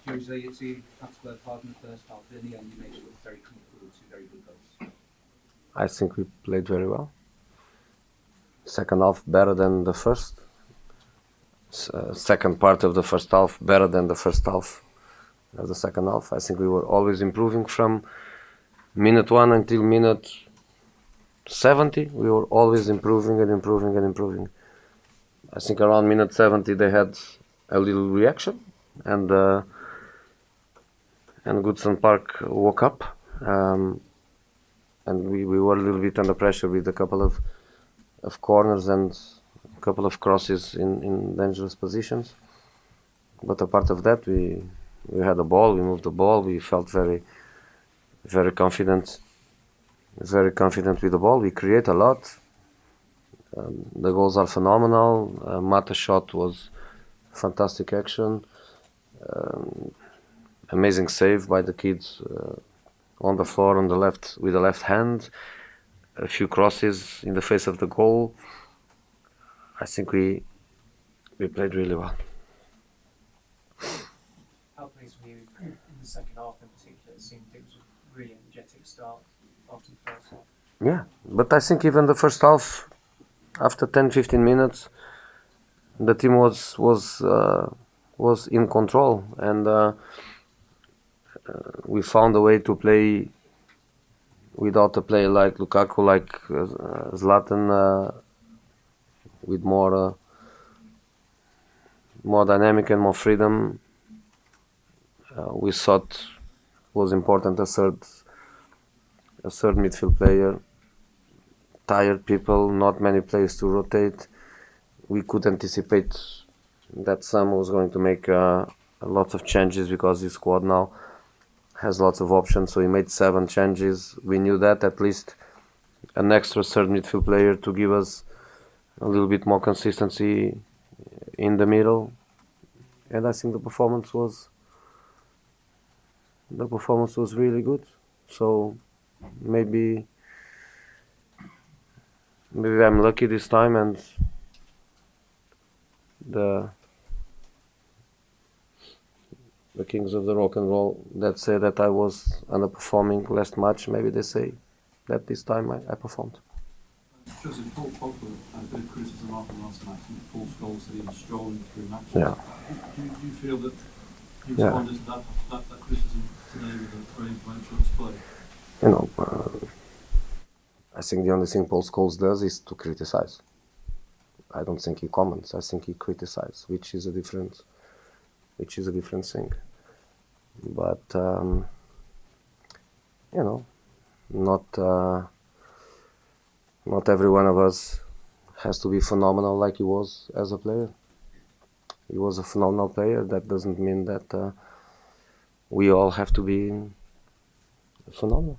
Jose, it seemed perhaps worked hard in the first half, but in the end you made it look very comfortable with two very good goals. I think we played very well. Second half better than the first. Second part of the first half better than the first half of the second half. I think we were always improving from minute 1 until minute 70. We were always improving and improving and improving. I think around minute 70 they had a little reaction, and Goodson Park woke up, and we were a little bit under pressure with a couple of corners and a couple of crosses in dangerous positions. But apart of that, we had the ball, we moved the ball, we felt very, very confident with the ball. We create a lot. The goals are phenomenal. Mata shot was fantastic action. Amazing save by the kids on the floor on the left with the left hand. A few crosses in the face of the goal. I think we played really well. How pleased were you in the second half in particular? It seemed it was a really energetic start after the first half. Yeah, but I think even the first half, after 10-15 minutes, the team was in control, and we found a way to play without a player like Lukaku, like Zlatan, with more dynamic and more freedom. We thought was important a third midfield player. Tired people, not many players to rotate. We could anticipate that Sam was going to make a lot of changes because his squad now has lots of options. So he made 7 changes. We knew that at least an extra third midfield player to give us a little bit more consistency in the middle. And I think the performance was really good. So maybe I'm lucky this time, and the kings of the rock and roll that say that I was underperforming last match, maybe they say that this time I performed. Jose, Paul Pogba had a bit of criticism after last match, and Paul Scholes said he was strolling through matches. Yeah. Do you feel that he responded to that criticism today with a very virtuous play? You know, I think the only thing Paul Scholes does is to criticize. I don't think he comments. I think he criticizes, which is a different thing. But you know, not every one of us has to be phenomenal like he was as a player. He was a phenomenal player. That doesn't mean that we all have to be phenomenal.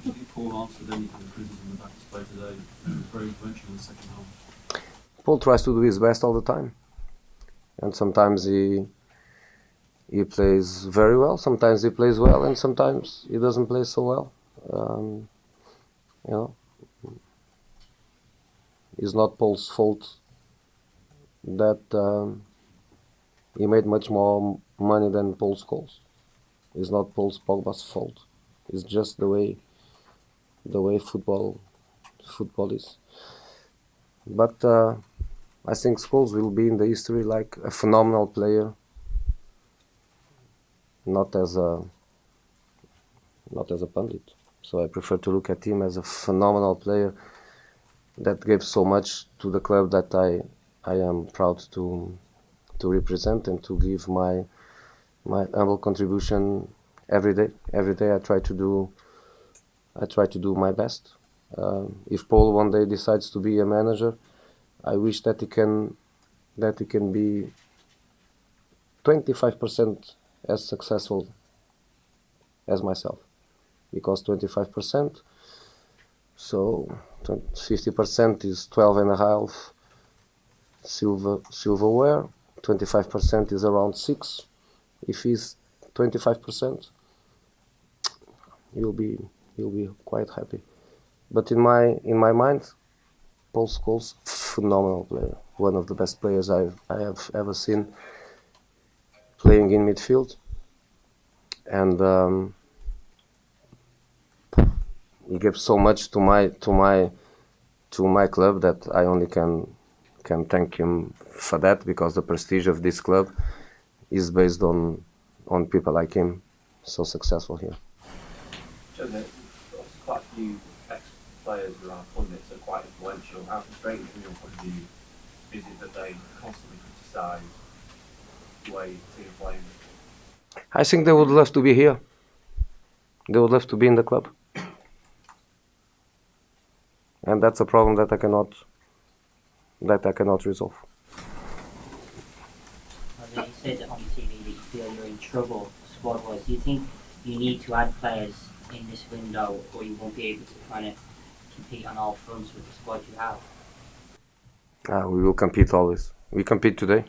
Do you think Paul answered any kind of criticism about his play today? He was very influential in the second half. Paul tries to do his best all the time, and sometimes he plays very well, sometimes he plays well, and sometimes he doesn't play so well. You know, it's not Paul's fault that he made much more money than Paul Scholes. It's not Pogba's fault. It's just the way football is. But I think Scholes will be in the history like a phenomenal player, not as a pundit. So I prefer to look at him as a phenomenal player that gave so much to the club that I am proud to represent and to give my humble contribution every day. Every day I try to do my best. If Paul one day decides to be a manager, I wish that he can be 25% as successful as myself, because 25%, so 50% is 12 and a half silverware, 25% is around 6. If he's 25%, you'll be quite happy. But in my mind, Paul Scholes, phenomenal player, one of the best players I have ever seen playing in midfield, and he gave so much to my club that I only can thank him for that, because the prestige of this club is based on people like him, so successful here. Obviously, quite a few ex-players who are pundits are quite influential. How frustrating from your point of view is it that they constantly criticise the way the team are playing? I think they would love to be here. They would love to be in the club, and that's a problem that I cannot resolve. You said on TV that you feel you're in trouble squad-wise. Do you think you need to add players in this window, or you won't be able to kind of compete on all fronts with the squad you have? We will compete always. We compete today,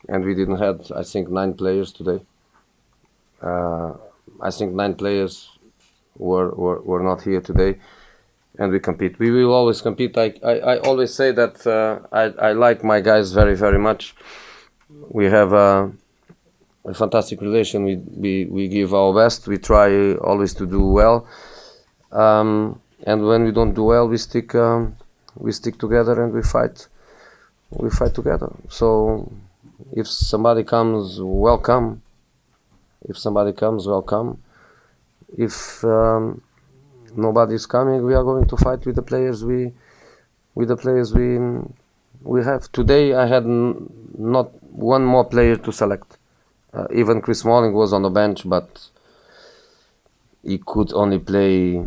and we didn't have, I think, 9 players today. I think 9 players were not here today, and we compete. We will always compete. I always say that I like my guys very, very much. We have a fantastic relation. We give our best. We try always to do well, and when we don't do well, we stick together and we fight together. So if somebody comes, welcome. If somebody comes, welcome. If nobody is coming, we are going to fight with the players we have. Today I had not one more player to select. Even Chris Smalling was on the bench, but he could only play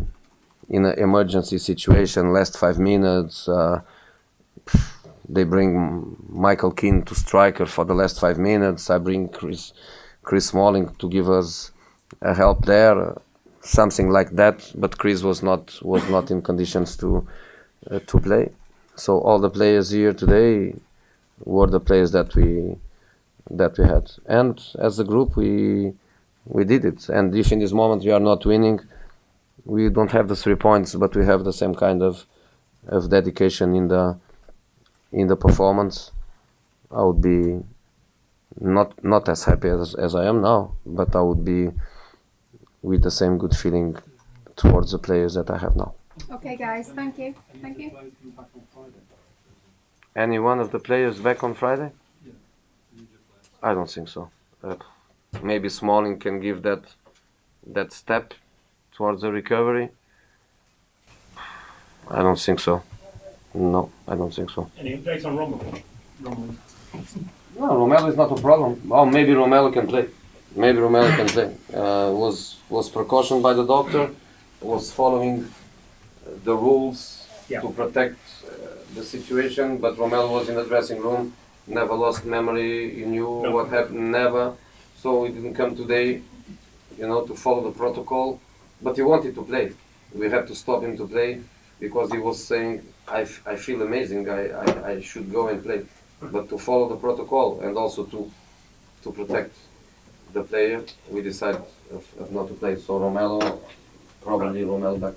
in an emergency situation, last 5 minutes. They bring Michael Keane to striker for the last 5 minutes. I bring Chris Smalling to give us a help there, something like that. But Chris was not in conditions to play. So all the players here today were the players that we had, and as a group we did it. And if in this moment we are not winning, we don't have the 3 points, but we have the same kind of dedication in the performance, I would be not as happy as I am now, but I would be with the same good feeling towards the players that I have now. Okay, guys, thank you. Thank you. Any one of the players back on Friday? I don't think so. Maybe Smalling can give that step towards the recovery. I don't think so. No, I don't think so. Any updates on Romelu? No, Romelu is not a problem. Oh, maybe Romelu can play. Was precautioned by the doctor. Was following the rules to protect the situation. But Romelu was in the dressing room. Never lost memory. He knew what happened. Never. So he didn't come today, to follow the protocol. But he wanted to play. We had to stop him to play because he was saying, I feel amazing. I should go and play. But to follow the protocol and also to protect the player, we decided of not to play. So Romelu back.